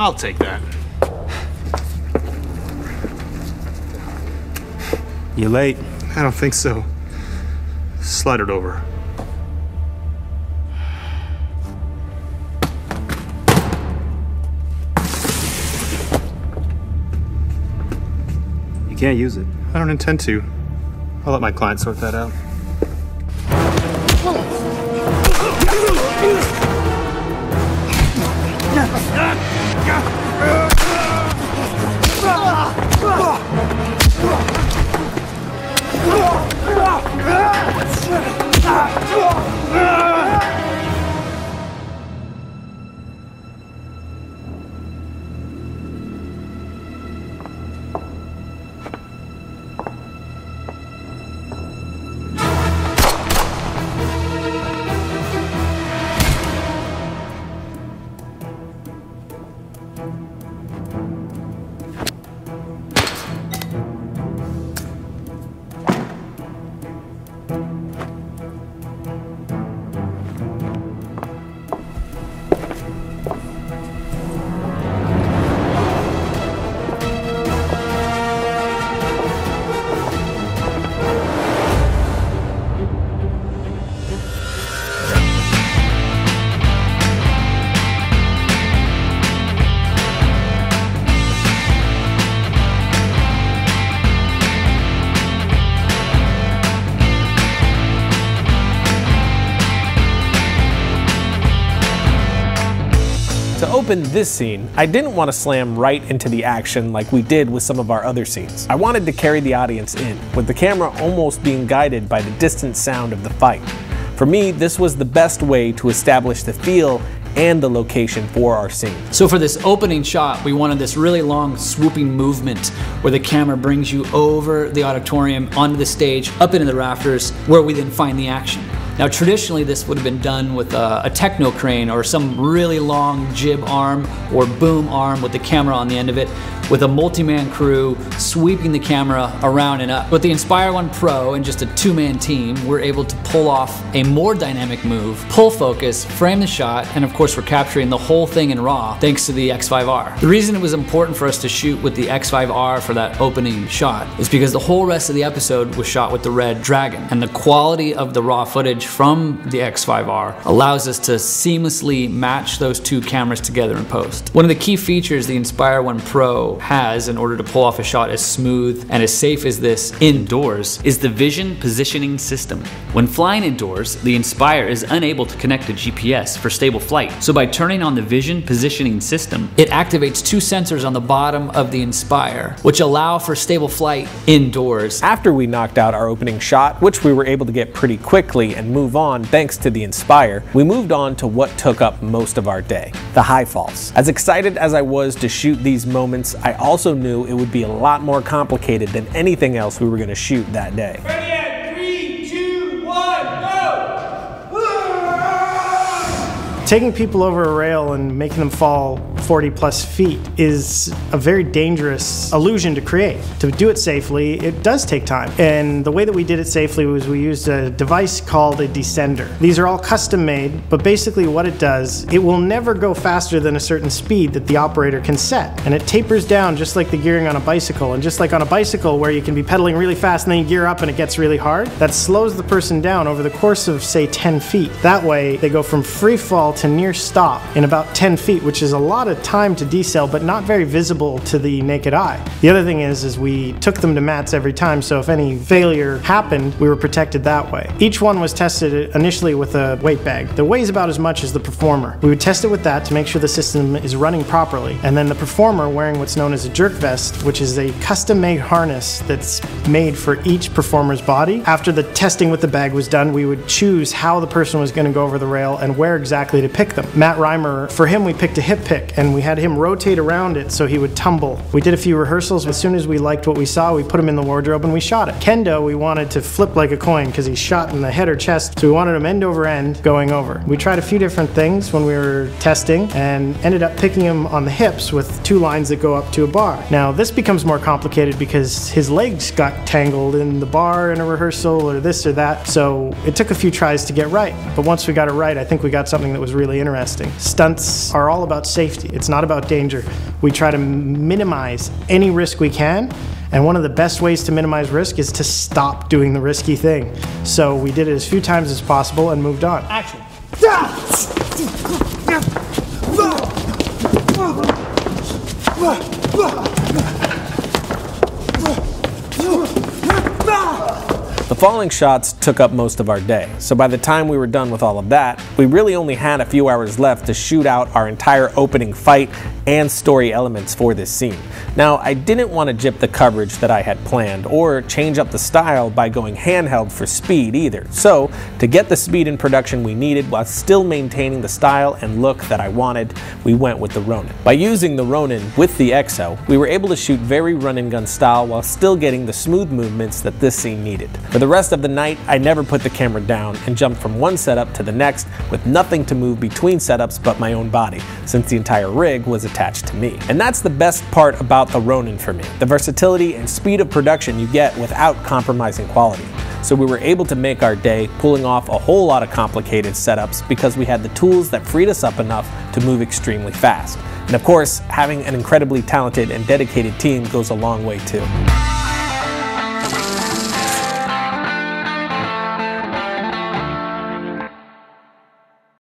I'll take that. You late? I don't think so. Slide it over. You can't use it. I don't intend to. I'll let my client sort that out. To open this scene, I didn't want to slam right into the action like we did with some of our other scenes. I wanted to carry the audience in, with the camera almost being guided by the distant sound of the fight. For me, this was the best way to establish the feel and the location for our scene. So for this opening shot, we wanted this really long swooping movement where the camera brings you over the auditorium, onto the stage, up into the rafters, where we then find the action. Now traditionally this would have been done with a techno crane or some really long jib arm or boom arm with the camera on the end of it, with a multi-man crew sweeping the camera around and up. With the Inspire 1 Pro and just a two-man team, we're able to pull off a more dynamic move, pull focus, frame the shot, and of course we're capturing the whole thing in RAW thanks to the X5R. The reason it was important for us to shoot with the X5R for that opening shot is because the whole rest of the episode was shot with the RED Dragon, and the quality of the RAW footage from the X5R allows us to seamlessly match those two cameras together in post. One of the key features the Inspire 1 Pro has in order to pull off a shot as smooth and as safe as this indoors is the vision positioning system. When flying indoors, the Inspire is unable to connect to GPS for stable flight. So by turning on the vision positioning system, it activates two sensors on the bottom of the Inspire, which allow for stable flight indoors. After we knocked out our opening shot, which we were able to get pretty quickly and move on thanks to the Inspire, we moved on to what took up most of our day, the high falls. As excited as I was to shoot these moments, I also knew it would be a lot more complicated than anything else we were going to shoot that day. Ready at 3, 2, 1, go! Taking people over a rail and making them fall 40 plus feet is a very dangerous illusion to create. To do it safely, it does take time. And the way that we did it safely was we used a device called a descender. These are all custom made, but basically what it does, it will never go faster than a certain speed that the operator can set. And it tapers down just like the gearing on a bicycle. And just like on a bicycle where you can be pedaling really fast and then you gear up and it gets really hard, that slows the person down over the course of say 10 feet. That way they go from free fall to near stop in about 10 feet, which is a lot of time to decel, but not very visible to the naked eye. The other thing is we took them to mats every time, so if any failure happened, we were protected that way. Each one was tested initially with a weight bag that weighs about as much as the performer. We would test it with that to make sure the system is running properly, and then the performer wearing what's known as a jerk vest, which is a custom-made harness that's made for each performer's body. After the testing with the bag was done, we would choose how the person was going to go over the rail and where exactly to pick them. Matt Reimer, for him we picked a hip pick, and we had him rotate around it so he would tumble. We did a few rehearsals. As soon as we liked what we saw, we put him in the wardrobe and we shot it. Kendo, we wanted to flip like a coin because he's shot in the head or chest, so we wanted him end over end going over. We tried a few different things when we were testing and ended up picking him on the hips with two lines that go up to a bar. Now this becomes more complicated because his legs got tangled in the bar in a rehearsal or this or that, so it took a few tries to get right. But once we got it right, I think we got something that was really interesting. Stunts are all about safety. It's not about danger. We try to minimize any risk we can, and one of the best ways to minimize risk is to stop doing the risky thing. So we did it as few times as possible and moved on. Action. The falling shots took up most of our day, so by the time we were done with all of that, we really only had a few hours left to shoot out our entire opening fight and story elements for this scene. Now, I didn't want to jip the coverage that I had planned or change up the style by going handheld for speed either, so to get the speed and production we needed while still maintaining the style and look that I wanted, we went with the Ronin. By using the Ronin with the EXO, we were able to shoot very run-and-gun style while still getting the smooth movements that this scene needed. For the rest of the night, I never put the camera down and jumped from one setup to the next with nothing to move between setups but my own body, since the entire rig was attached to me. And that's the best part about the Ronin for me, the versatility and speed of production you get without compromising quality. So we were able to make our day pulling off a whole lot of complicated setups because we had the tools that freed us up enough to move extremely fast. And of course, having an incredibly talented and dedicated team goes a long way too.